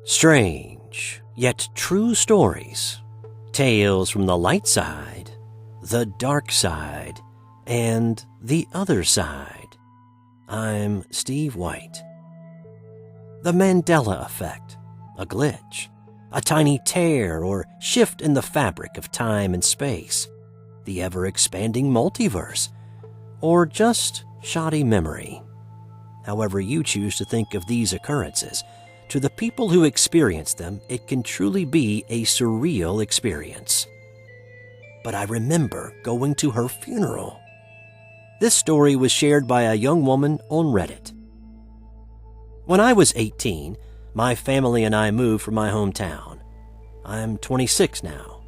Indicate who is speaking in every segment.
Speaker 1: Strange, yet true stories. Tales from the light side, the dark side, and the other side. I'm Steve White. The Mandela effect, a glitch, a tiny tear or shift in the fabric of time and space, the ever-expanding multiverse, or just shoddy memory. However you choose to think of these occurrences, to the people who experience them, it can truly be a surreal experience. But I remember going to her funeral. This story was shared by a young woman on Reddit. When I was 18, my family and I moved from my hometown. I'm 26 now.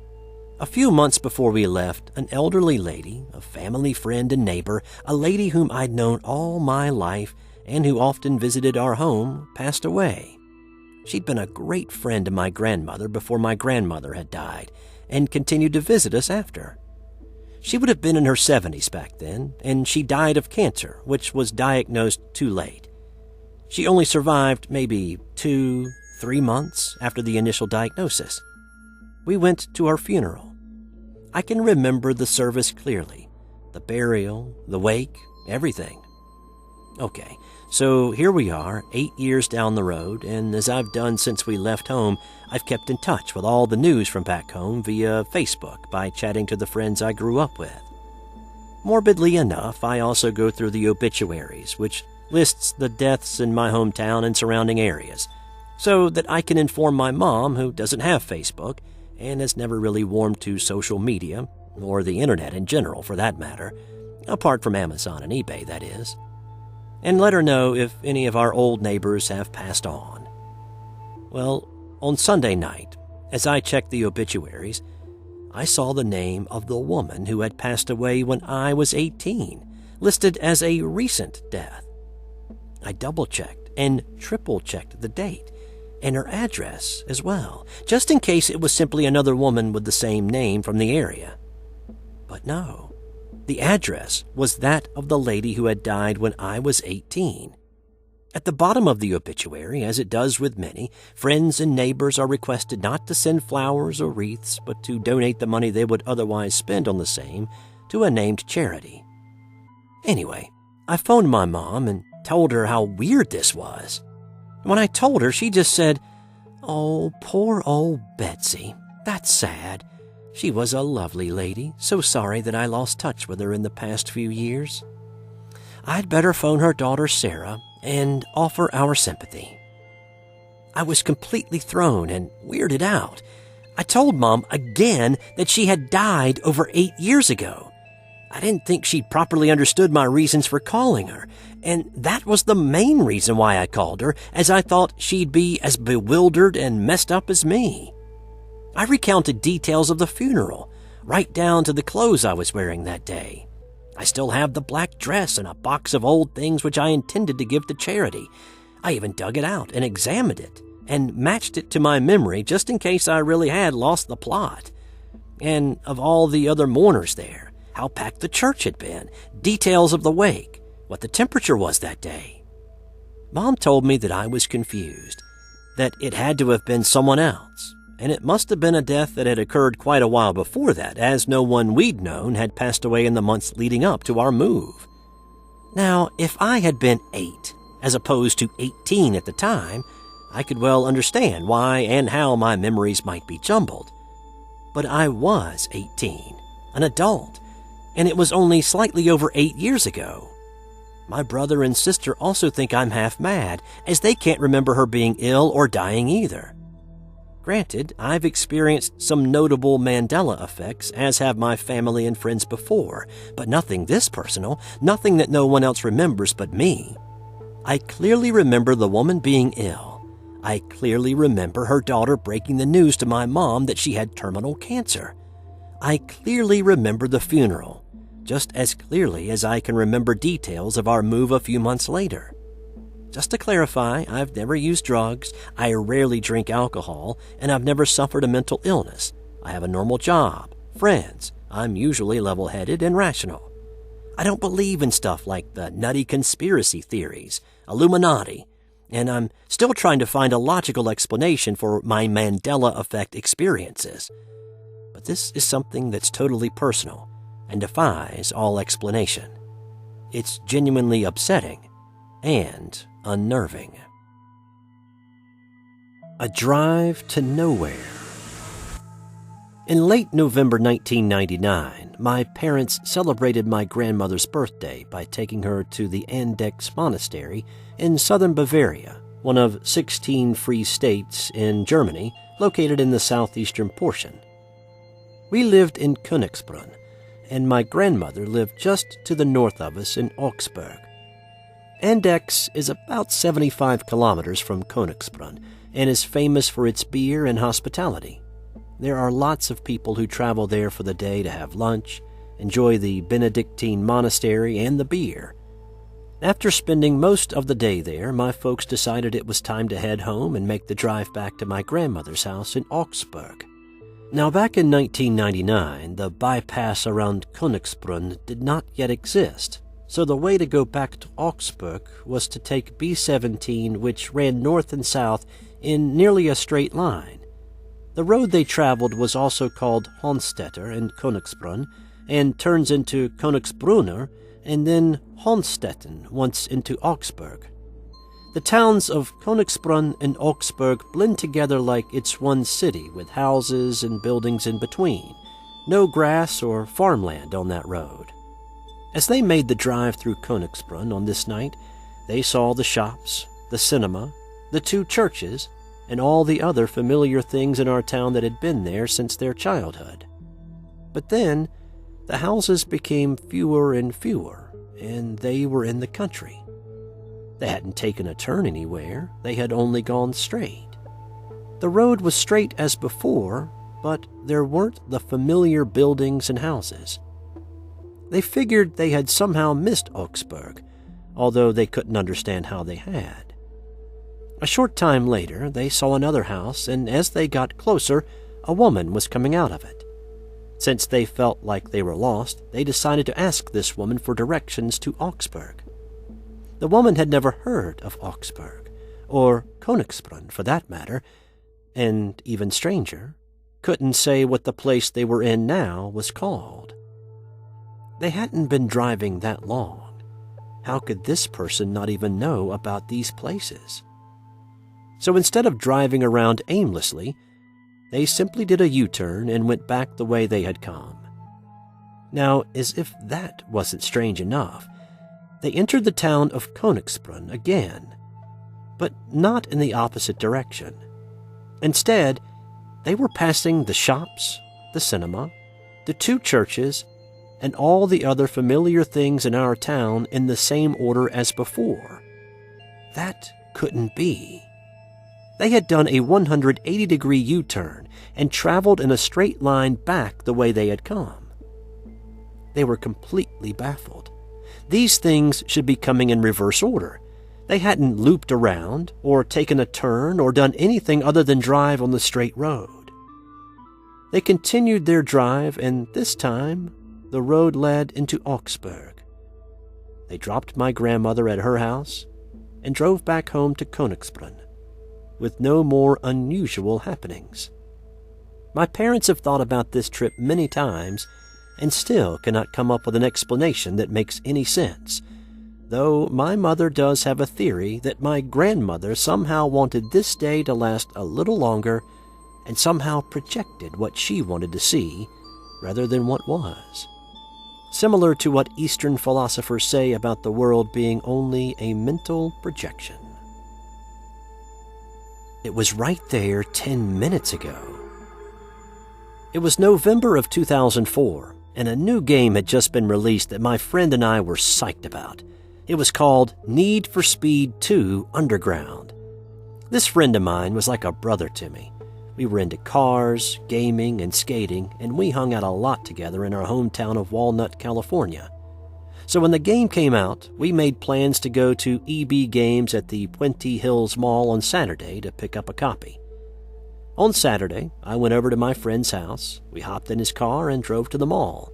Speaker 1: A few months before we left, an elderly lady, a family friend and neighbor, a lady whom I'd known all my life and who often visited our home, passed away. She'd been a great friend to my grandmother before my grandmother had died, and continued to visit us after. She would have been in her 70s back then, and she died of cancer, which was diagnosed too late. She only survived maybe 2-3 months after the initial diagnosis. We went to her funeral. I can remember the service clearly, the burial, the wake, everything. Okay, so here we are, 8 years down the road, and as I've done since we left home, I've kept in touch with all the news from back home via Facebook by chatting to the friends I grew up with. Morbidly enough, I also go through the obituaries, which lists the deaths in my hometown and surrounding areas, so that I can inform my mom, who doesn't have Facebook and has never really warmed to social media, or the internet in general for that matter, apart from Amazon and eBay, that is, and let her know if any of our old neighbors have passed on. Well, on Sunday night, as I checked the obituaries, I saw the name of the woman who had passed away when I was 18, listed as a recent death. I double-checked and triple-checked the date, and her address as well, just in case it was simply another woman with the same name from the area. But no. The address was that of the lady who had died when I was 18. At the bottom of the obituary, as it does with many, friends and neighbors are requested not to send flowers or wreaths, but to donate the money they would otherwise spend on the same to a named charity. Anyway, I phoned my mom and told her how weird this was. When I told her, she just said, "Oh, poor old Betsy. That's sad. She was a lovely lady. So sorry that I lost touch with her in the past few years. I'd better phone her daughter Sarah and offer our sympathy." I was completely thrown and weirded out. I told Mom again that she had died over 8 years ago. I didn't think she'd properly understood my reasons for calling her, and that was the main reason why I called her, as I thought she'd be as bewildered and messed up as me. I recounted details of the funeral, right down to the clothes I was wearing that day. I still have the black dress and a box of old things which I intended to give to charity. I even dug it out and examined it and matched it to my memory just in case I really had lost the plot. And of all the other mourners there, how packed the church had been, details of the wake, what the temperature was that day. Mom told me that I was confused, that it had to have been someone else, and it must have been a death that had occurred quite a while before that, as no one we'd known had passed away in the months leading up to our move. Now, if I had been 8, as opposed to 18 at the time, I could well understand why and how my memories might be jumbled. But I was 18, an adult, and it was only slightly over 8 years ago. My brother and sister also think I'm half mad, as they can't remember her being ill or dying either. Granted, I've experienced some notable Mandela effects, as have my family and friends before, but nothing this personal, nothing that no one else remembers but me. I clearly remember the woman being ill. I clearly remember her daughter breaking the news to my mom that she had terminal cancer. I clearly remember the funeral, just as clearly as I can remember details of our move a few months later. Just to clarify, I've never used drugs, I rarely drink alcohol, and I've never suffered a mental illness. I have a normal job, friends. I'm usually level-headed and rational. I don't believe in stuff like the nutty conspiracy theories, Illuminati, and I'm still trying to find a logical explanation for my Mandela effect experiences. But this is something that's totally personal and defies all explanation. It's genuinely upsetting and unnerving. A drive to nowhere. In late November 1999, my parents celebrated my grandmother's birthday by taking her to the Andechs Monastery in southern Bavaria, one of 16 free states in Germany located in the southeastern portion. We lived in Königsbrunn, and my grandmother lived just to the north of us in Augsburg. Andechs is about 75 kilometers from Königsbrunn and is famous for its beer and hospitality. There are lots of people who travel there for the day to have lunch, enjoy the Benedictine monastery and the beer. After spending most of the day there, my folks decided it was time to head home and make the drive back to my grandmother's house in Augsburg. Now, back in 1999, the bypass around Königsbrunn did not yet exist, so the way to go back to Augsburg was to take B17, which ran north and south in nearly a straight line. The road they traveled was also called Honstetter and Königsbrunn, and turns into Königsbrunner and then Honstetten once into Augsburg. The towns of Königsbrunn and Augsburg blend together like it's one city with houses and buildings in between. No grass or farmland on that road. As they made the drive through Königsbrunn on this night, they saw the shops, the cinema, the 2 churches, and all the other familiar things in our town that had been there since their childhood. But then, the houses became fewer and fewer, and they were in the country. They hadn't taken a turn anywhere, they had only gone straight. The road was straight as before, but there weren't the familiar buildings and houses. They figured they had somehow missed Augsburg, although they couldn't understand how they had. A short time later, they saw another house, and as they got closer, a woman was coming out of it. Since they felt like they were lost, they decided to ask this woman for directions to Augsburg. The woman had never heard of Augsburg, or Königsbrunn for that matter, and even stranger, couldn't say what the place they were in now was called. They hadn't been driving that long. How could this person not even know about these places? So instead of driving around aimlessly, they simply did a U-turn and went back the way they had come. Now, as if that wasn't strange enough, they entered the town of Königsbrunn again, but not in the opposite direction. Instead, they were passing the shops, the cinema, the 2 churches, and all the other familiar things in our town in the same order as before. That couldn't be. They had done a 180-degree U-turn and traveled in a straight line back the way they had come. They were completely baffled. These things should be coming in reverse order. They hadn't looped around or taken a turn or done anything other than drive on the straight road. They continued their drive, and this time, the road led into Augsburg. They dropped my grandmother at her house and drove back home to Königsbrunn, with no more unusual happenings. My parents have thought about this trip many times and still cannot come up with an explanation that makes any sense, though my mother does have a theory that my grandmother somehow wanted this day to last a little longer and somehow projected what she wanted to see rather than what was. Similar to what Eastern philosophers say about the world being only a mental projection. It was right there 10 minutes ago. It was November of 2004, and a new game had just been released that my friend and I were psyched about. It was called Need for Speed 2 Underground. This friend of mine was like a brother to me. We were into cars, gaming, and skating, and we hung out a lot together in our hometown of Walnut, California. So when the game came out, we made plans to go to EB Games at the Puente Hills Mall on Saturday to pick up a copy. On Saturday, I went over to my friend's house, we hopped in his car and drove to the mall.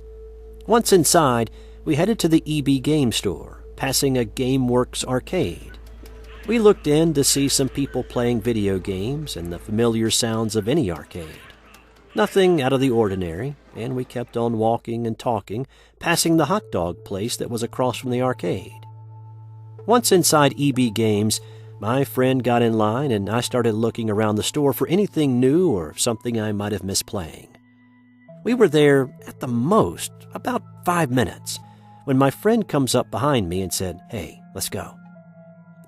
Speaker 1: Once inside, we headed to the EB Game store, passing a GameWorks arcade. We looked in to see some people playing video games and the familiar sounds of any arcade. Nothing out of the ordinary, and we kept on walking and talking, passing the hot dog place that was across from the arcade. Once inside EB Games, my friend got in line and I started looking around the store for anything new or something I might have missed playing. We were there, at the most, about 5 minutes, when my friend comes up behind me and said, "Hey, let's go."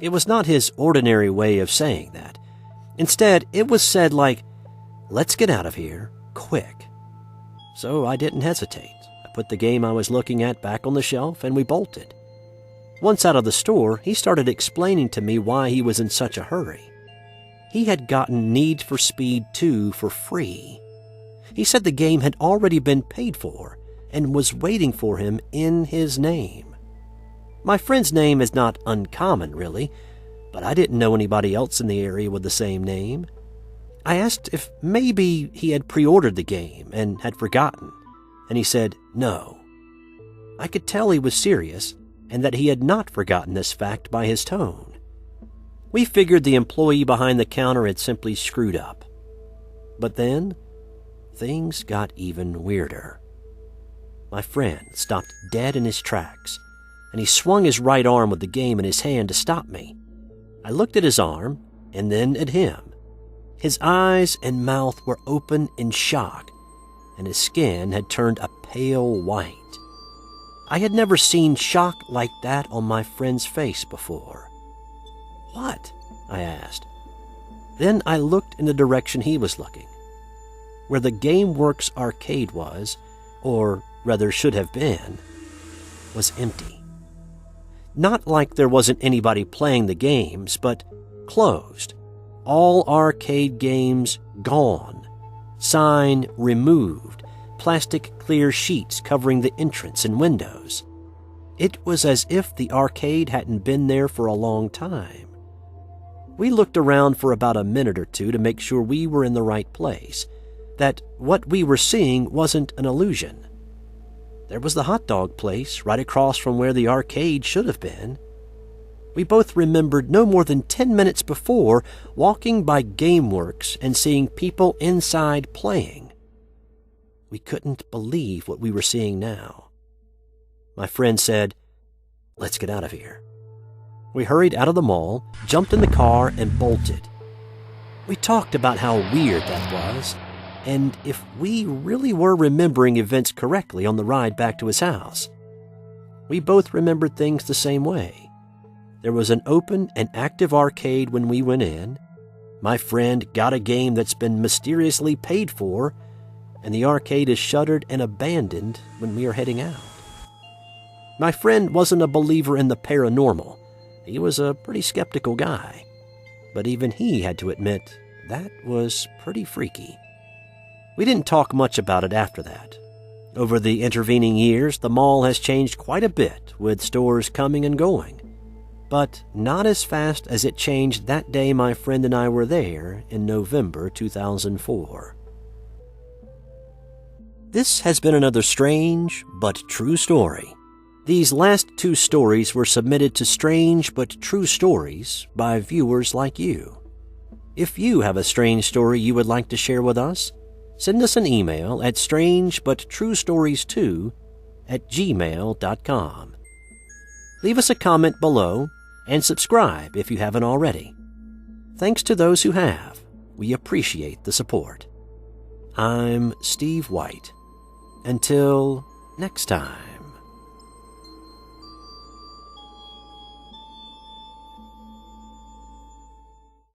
Speaker 1: It was not his ordinary way of saying that. Instead, it was said like, "Let's get out of here, quick." So I didn't hesitate. I put the game I was looking at back on the shelf and we bolted. Once out of the store, he started explaining to me why he was in such a hurry. He had gotten Need for Speed 2 for free. He said the game had already been paid for and was waiting for him in his name. My friend's name is not uncommon, really, but I didn't know anybody else in the area with the same name. I asked if maybe he had pre-ordered the game and had forgotten, and he said no. I could tell he was serious and that he had not forgotten this fact by his tone. We figured the employee behind the counter had simply screwed up. But then, things got even weirder. My friend stopped dead in his tracks, and he swung his right arm with the game in his hand to stop me. I looked at his arm, and then at him. His eyes and mouth were open in shock, and his skin had turned a pale white. I had never seen shock like that on my friend's face before. "What?" I asked. Then I looked in the direction he was looking. Where the GameWorks arcade was, or rather should have been, was empty. Not like there wasn't anybody playing the games, but closed. All arcade games gone. Sign removed. Plastic clear sheets covering the entrance and windows. It was as if the arcade hadn't been there for a long time. We looked around for about a minute or two to make sure we were in the right place, that what we were seeing wasn't an illusion. There was the hot dog place right across from where the arcade should have been. We both remembered no more than 10 minutes before walking by GameWorks and seeing people inside playing. We couldn't believe what we were seeing now. My friend said, "Let's get out of here." We hurried out of the mall, jumped in the car, and bolted. We talked about how weird that was, and if we really were remembering events correctly on the ride back to his house. We both remembered things the same way. There was an open and active arcade when we went in. My friend got a game that's been mysteriously paid for, and the arcade is shuttered and abandoned when we are heading out. My friend wasn't a believer in the paranormal. He was a pretty skeptical guy. But even he had to admit that was pretty freaky. We didn't talk much about it after that. Over the intervening years, the mall has changed quite a bit, with stores coming and going. But not as fast as it changed that day my friend and I were there in November 2004. This has been another strange but true story. These last 2 stories were submitted to Strange But True Stories by viewers like you. If you have a strange story you would like to share with us, send us an email at strangebutTrueStories2@gmail.com. Leave us a comment below and subscribe if you haven't already. Thanks to those who have. We appreciate the support. I'm Steve White. Until next time.